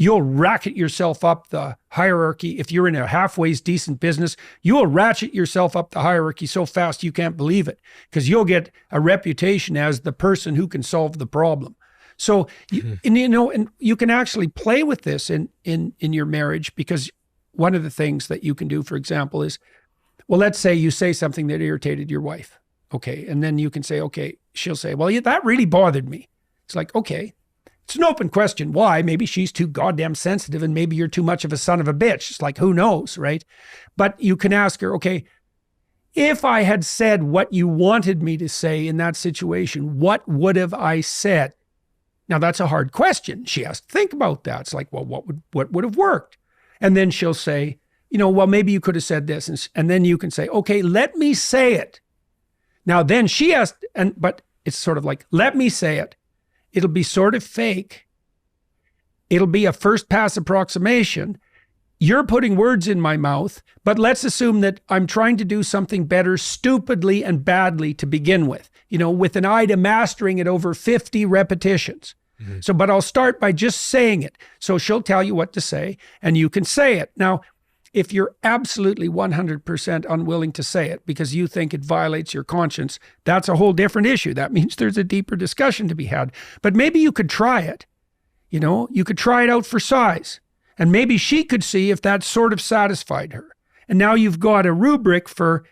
you'll racket yourself up the hierarchy. If you're in a halfway decent business, you'll ratchet yourself up the hierarchy so fast you can't believe it, because you'll get a reputation as the person who can solve the problem. So, and you can actually play with this in your marriage, because one of the things that you can do, for example, is, well, let's say you say something that irritated your wife. Okay. And then you can say, okay, she'll say, well, yeah, that really bothered me. It's like, okay. It's an open question. Why? Maybe she's too goddamn sensitive, and maybe you're too much of a son of a bitch. It's like, who knows, right? But you can ask her, okay, if I had said what you wanted me to say in that situation, what would have I said? Now, that's a hard question. She has to think about that. It's like, well, what would have worked? And then she'll say, well, maybe you could have said this. And then you can say, okay, let me say it. Now, then she has, but it's sort of like, let me say it. It'll be sort of fake. It'll be a first pass approximation. You're putting words in my mouth, but let's assume that I'm trying to do something better stupidly and badly to begin with, with an eye to mastering it over 50 repetitions. Mm-hmm. So, but I'll start by just saying it. So she'll tell you what to say and you can say it. Now, if you're absolutely 100% unwilling to say it because you think it violates your conscience, that's a whole different issue. That means there's a deeper discussion to be had. But maybe you could try it. You could try it out for size. And maybe she could see if that sort of satisfied her. And now you've got a rubric for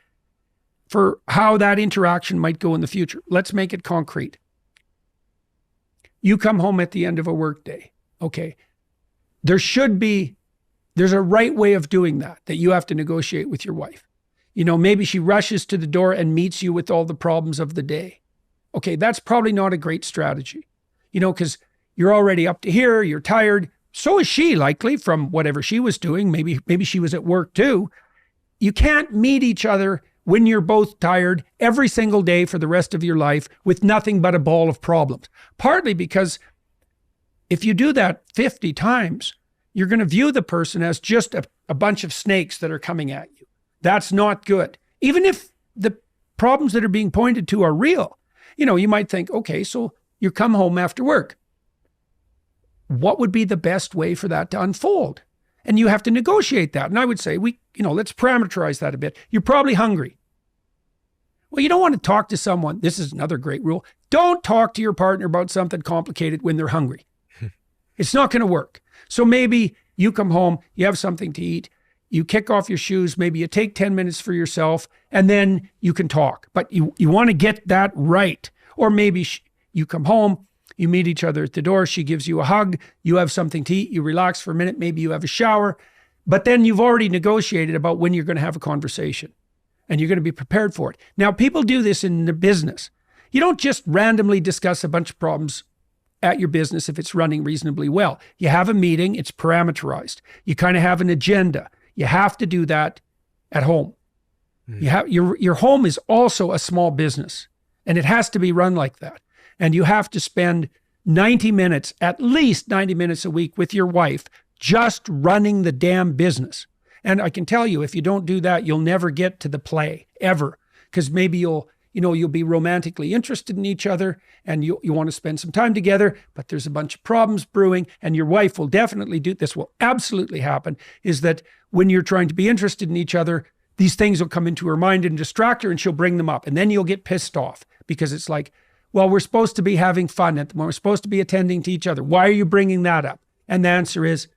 how that interaction might go in the future. Let's make it concrete. You come home at the end of a workday. Okay. There's a right way of doing that you have to negotiate with your wife. Maybe she rushes to the door and meets you with all the problems of the day. Okay, that's probably not a great strategy, because you're already up to here, you're tired. So is she, likely, from whatever she was doing. Maybe she was at work too. You can't meet each other when you're both tired every single day for the rest of your life with nothing but a ball of problems. Partly because if you do that 50 times, you're going to view the person as just a bunch of snakes that are coming at you. That's not good. Even if the problems that are being pointed to are real, you might think, okay, so you come home after work. What would be the best way for that to unfold? And you have to negotiate that. And I would say, let's parameterize that a bit. You're probably hungry. Well, you don't want to talk to someone. This is another great rule. Don't talk to your partner about something complicated when they're hungry. It's not going to work. So maybe you come home, you have something to eat, you kick off your shoes, maybe you take 10 minutes for yourself, and then you can talk. But you want to get that right. Or maybe you come home, you meet each other at the door, she gives you a hug, you have something to eat, you relax for a minute, maybe you have a shower, but then you've already negotiated about when you're going to have a conversation, and you're going to be prepared for it. Now, people do this in the business. You don't just randomly discuss a bunch of problems at your business if it's running reasonably well. You have a meeting, it's parameterized. You kind of have an agenda. You have to do that at home. You have your home is also a small business, and it has to be run like that. And you have to spend 90 minutes, at least 90 minutes a week with your wife just running the damn business. And I can tell you, if you don't do that, you'll never get to the play, ever. Because maybe you'll be romantically interested in each other and you want to spend some time together, but there's a bunch of problems brewing, and your wife will definitely this will absolutely happen, is that when you're trying to be interested in each other, these things will come into her mind and distract her, and she'll bring them up. And then you'll get pissed off because it's like, well, we're supposed to be having fun at the moment. We're supposed to be attending to each other. Why are you bringing that up? And the answer is,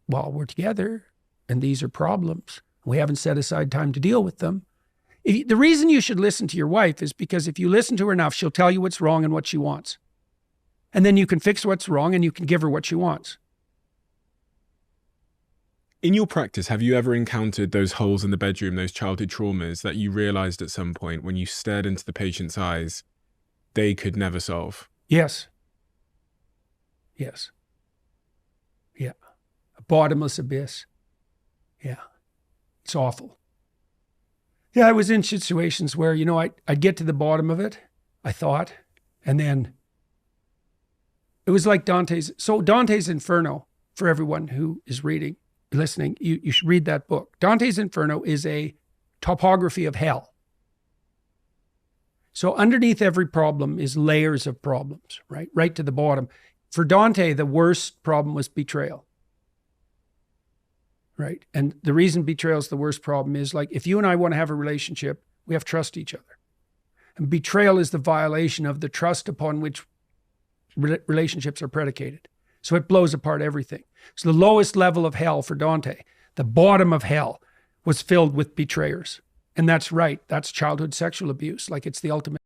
well, we're together and these are problems. We haven't set aside time to deal with them. The reason you should listen to your wife is because if you listen to her enough, she'll tell you what's wrong and what she wants. And then you can fix what's wrong and you can give her what she wants. In your practice, have you ever encountered those holes in the bedroom, those childhood traumas that you realized at some point when you stared into the patient's eyes, they could never solve? Yes. Yes. Yeah. A bottomless abyss. Yeah. It's awful. Yeah, I was in situations where, I'd get to the bottom of it, I thought, and then it was like Dante's Inferno, for everyone who is listening, you should read that book. Dante's Inferno is a topography of hell. So underneath every problem is layers of problems, right? Right to the bottom. for Dante, the worst problem was betrayal. Right. And the reason betrayal is the worst problem is, like, if you and I want to have a relationship, we have to trust each other. And betrayal is the violation of the trust upon which relationships are predicated. So it blows apart everything. So the lowest level of hell for Dante, the bottom of hell, was filled with betrayers. And that's right. That's childhood sexual abuse. Like, it's the ultimate.